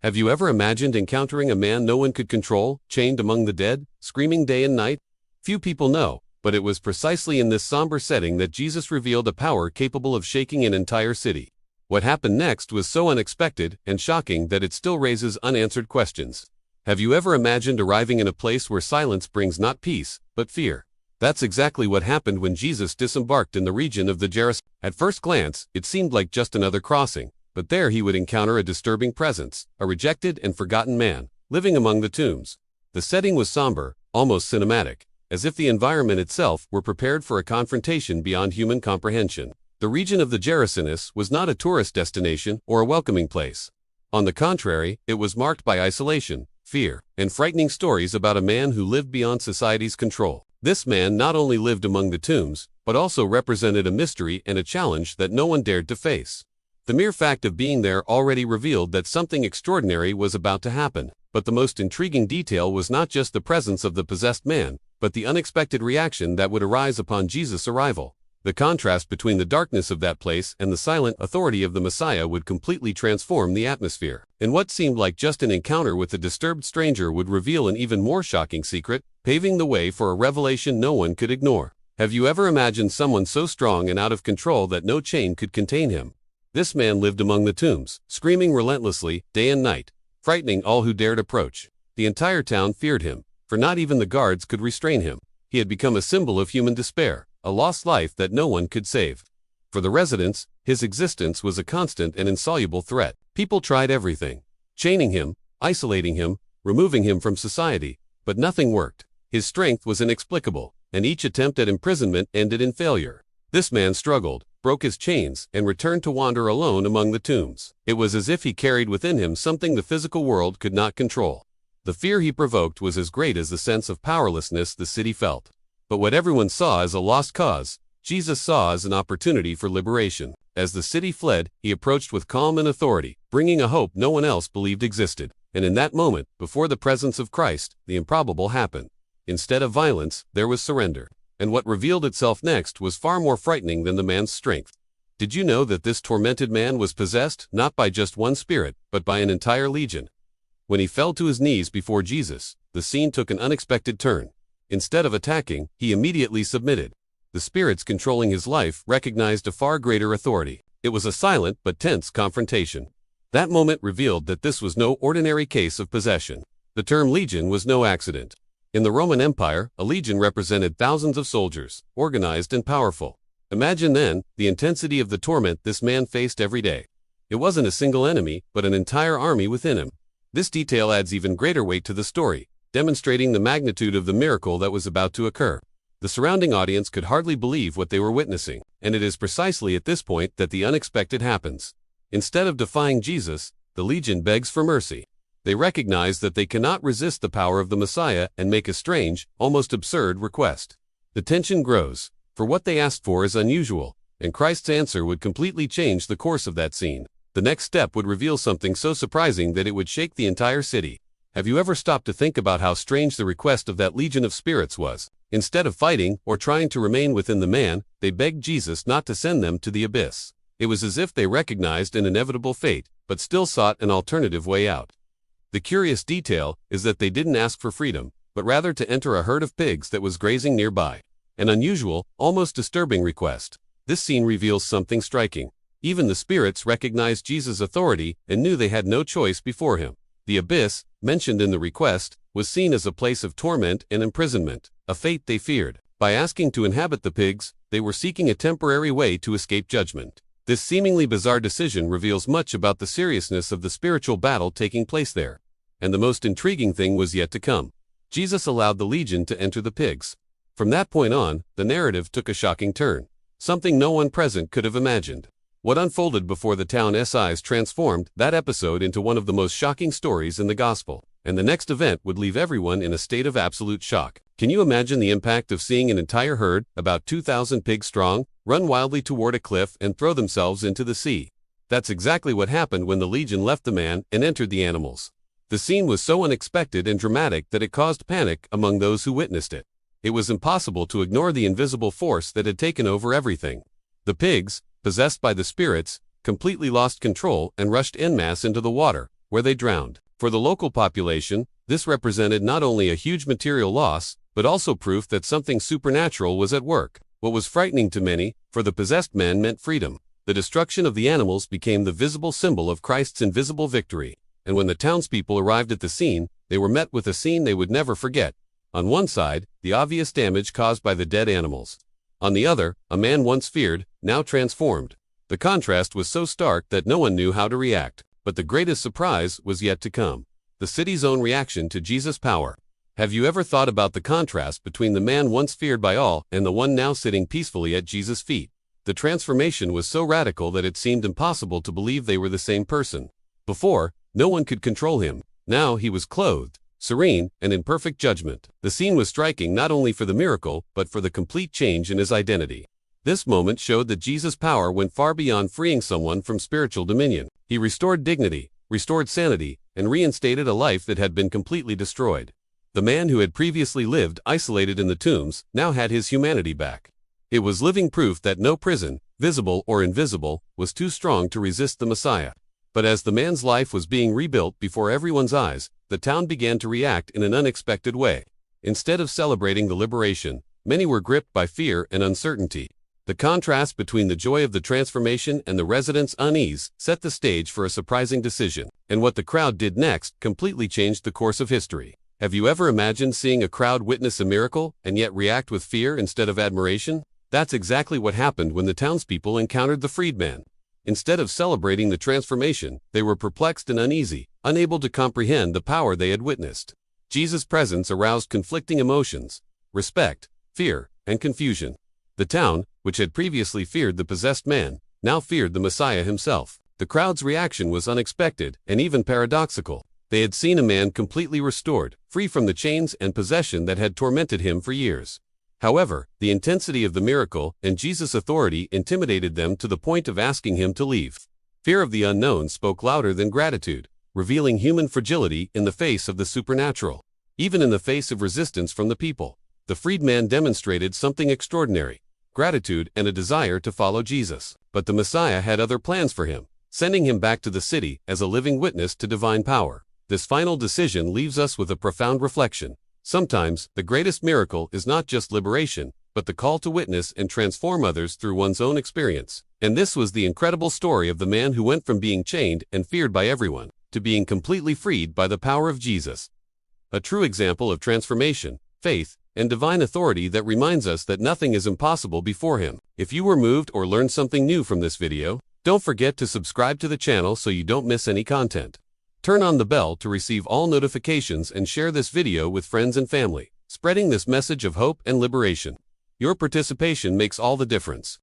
Have you ever imagined encountering a man no one could control, chained among the dead, screaming day and night? Few people know, but it was precisely in this somber setting that Jesus revealed a power capable of shaking an entire city. What happened next was so unexpected and shocking that it still raises unanswered questions. Have you ever imagined arriving in a place where silence brings not peace, but fear? That's exactly what happened when Jesus disembarked in the region of the Gadarene. At first glance, it seemed like just another crossing, but there he would encounter a disturbing presence, a rejected and forgotten man, living among the tombs. The setting was somber, almost cinematic, as if the environment itself were prepared for a confrontation beyond human comprehension. The region of the Gadarene was not a tourist destination or a welcoming place. On the contrary, it was marked by isolation, fear, and frightening stories about a man who lived beyond society's control. This man not only lived among the tombs, but also represented a mystery and a challenge that no one dared to face. The mere fact of being there already revealed that something extraordinary was about to happen, but the most intriguing detail was not just the presence of the possessed man, but the unexpected reaction that would arise upon Jesus' arrival. The contrast between the darkness of that place and the silent authority of the Messiah would completely transform the atmosphere. And what seemed like just an encounter with a disturbed stranger would reveal an even more shocking secret, paving the way for a revelation no one could ignore. Have you ever imagined someone so strong and out of control that no chain could contain him? This man lived among the tombs, screaming relentlessly, day and night, frightening all who dared approach. The entire town feared him, for not even the guards could restrain him. He had become a symbol of human despair, a lost life that no one could save. For the residents, his existence was a constant and insoluble threat. People tried everything, chaining him, isolating him, removing him from society, but nothing worked. His strength was inexplicable, and each attempt at imprisonment ended in failure. This man struggled, broke his chains, and returned to wander alone among the tombs. It was as if he carried within him something the physical world could not control. The fear he provoked was as great as the sense of powerlessness the city felt. But what everyone saw as a lost cause, Jesus saw as an opportunity for liberation. As the city fled, he approached with calm and authority, bringing a hope no one else believed existed. And in that moment, before the presence of Christ, the improbable happened. Instead of violence, there was surrender. And what revealed itself next was far more frightening than the man's strength. Did you know that this tormented man was possessed not by just one spirit, but by an entire legion? When he fell to his knees before Jesus, the scene took an unexpected turn. Instead of attacking, he immediately submitted. The spirits controlling his life recognized a far greater authority. It was a silent but tense confrontation. That moment revealed that this was no ordinary case of possession. The term legion was no accident. In the Roman Empire, a legion represented thousands of soldiers, organized and powerful. Imagine then the intensity of the torment this man faced every day. It wasn't a single enemy, but an entire army within him. This detail adds even greater weight to the story, demonstrating the magnitude of the miracle that was about to occur. The surrounding audience could hardly believe what they were witnessing, and it is precisely at this point that the unexpected happens. Instead of defying Jesus, the legion begs for mercy. They recognize that they cannot resist the power of the Messiah and make a strange, almost absurd request. The tension grows, for what they asked for is unusual, and Christ's answer would completely change the course of that scene. The next step would reveal something so surprising that it would shake the entire city. Have you ever stopped to think about how strange the request of that legion of spirits was? Instead of fighting or trying to remain within the man, they begged Jesus not to send them to the abyss. It was as if they recognized an inevitable fate, but still sought an alternative way out. The curious detail is that they didn't ask for freedom, but rather to enter a herd of pigs that was grazing nearby. An unusual, almost disturbing request. This scene reveals something striking. Even the spirits recognized Jesus' authority and knew they had no choice before him. The abyss, mentioned in the request, was seen as a place of torment and imprisonment, a fate they feared. By asking to inhabit the pigs, they were seeking a temporary way to escape judgment. This seemingly bizarre decision reveals much about the seriousness of the spiritual battle taking place there. And the most intriguing thing was yet to come. Jesus allowed the legion to enter the pigs. From that point on, the narrative took a shocking turn, something no one present could have imagined. What unfolded before the town's eyes transformed that episode into one of the most shocking stories in the gospel, and the next event would leave everyone in a state of absolute shock. Can you imagine the impact of seeing an entire herd, about 2,000 pigs strong, run wildly toward a cliff and throw themselves into the sea? That's exactly what happened when the legion left the man and entered the animals. The scene was so unexpected and dramatic that it caused panic among those who witnessed it. It was impossible to ignore the invisible force that had taken over everything. The pigs, possessed by the spirits, completely lost control and rushed en masse into the water, where they drowned. For the local population, this represented not only a huge material loss, but also proof that something supernatural was at work. What was frightening to many, for the possessed man, meant freedom. The destruction of the animals became the visible symbol of Christ's invisible victory. And when the townspeople arrived at the scene, they were met with a scene they would never forget. On one side, the obvious damage caused by the dead animals. On the other, a man once feared, now transformed. The contrast was so stark that no one knew how to react. But the greatest surprise was yet to come. The city's own reaction to Jesus' power. Have you ever thought about the contrast between the man once feared by all and the one now sitting peacefully at Jesus' feet? The transformation was so radical that it seemed impossible to believe they were the same person. Before, no one could control him. Now he was clothed, serene, and in perfect judgment. The scene was striking not only for the miracle, but for the complete change in his identity. This moment showed that Jesus' power went far beyond freeing someone from spiritual dominion. He restored dignity, restored sanity, and reinstated a life that had been completely destroyed. The man who had previously lived isolated in the tombs now had his humanity back. It was living proof that no prison, visible or invisible, was too strong to resist the Messiah. But as the man's life was being rebuilt before everyone's eyes, the town began to react in an unexpected way. Instead of celebrating the liberation, many were gripped by fear and uncertainty. The contrast between the joy of the transformation and the residents' unease set the stage for a surprising decision. And what the crowd did next completely changed the course of history. Have you ever imagined seeing a crowd witness a miracle and yet react with fear instead of admiration? That's exactly what happened when the townspeople encountered the freedman. Instead of celebrating the transformation, they were perplexed and uneasy, unable to comprehend the power they had witnessed. Jesus' presence aroused conflicting emotions: respect, fear, and confusion. The town, which had previously feared the possessed man, now feared the Messiah himself. The crowd's reaction was unexpected and even paradoxical. They had seen a man completely restored, free from the chains and possession that had tormented him for years. However, the intensity of the miracle and Jesus' authority intimidated them to the point of asking him to leave. Fear of the unknown spoke louder than gratitude, revealing human fragility in the face of the supernatural. Even in the face of resistance from the people, the freedman demonstrated something extraordinary: gratitude and a desire to follow Jesus. But the Messiah had other plans for him, sending him back to the city as a living witness to divine power. This final decision leaves us with a profound reflection. Sometimes, the greatest miracle is not just liberation, but the call to witness and transform others through one's own experience. And this was the incredible story of the man who went from being chained and feared by everyone, to being completely freed by the power of Jesus. A true example of transformation, faith, and divine authority that reminds us that nothing is impossible before him. If you were moved or learned something new from this video, don't forget to subscribe to the channel so you don't miss any content. Turn on the bell to receive all notifications and share this video with friends and family, spreading this message of hope and liberation. Your participation makes all the difference.